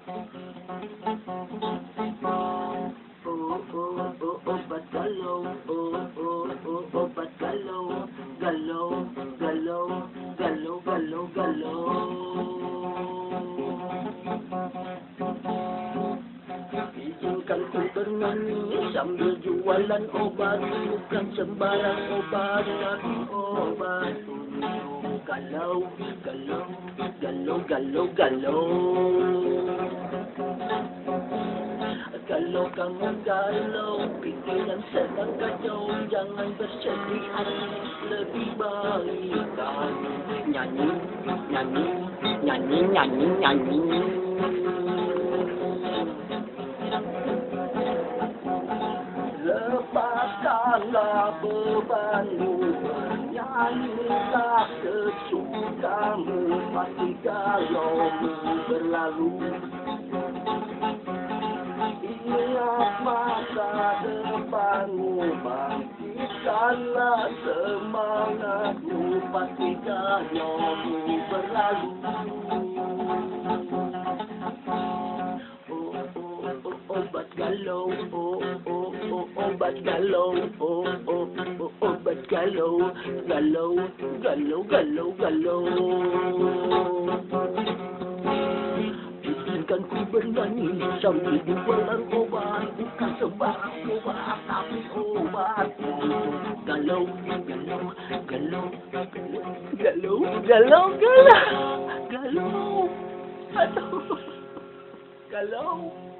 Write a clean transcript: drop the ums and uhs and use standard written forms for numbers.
Ba't galaw? Ba't galaw? Galaw, galaw, galaw, galaw, galaw. Izinkan ku bernyanyi sambil jualan obat, bukan sembarang obat, tapi obat untuk galau, galau, galau, galau, galau. Kalau kamu galau, pikiran sedang kacau, jangan bersedih hati, lebih baik kamu nyanyi, nyanyi, nyanyi, nyanyi, nyanyi. Lepaskanlah bebanmu, nyanyilah sesukamu, pasti galaumu berlalu. Ingat masa depanmu, bangkitkanlah semangatmu, pasti galaumu berlalu. Obat galau, obat galau, obat galau, galau, galau, galau, galau. Izinkan ku bernyanyi sambil jualan obat, bukan sembarang obat, tapi obat untuk galau, galau, galau, galau, galau, galau, galau, galau, galau.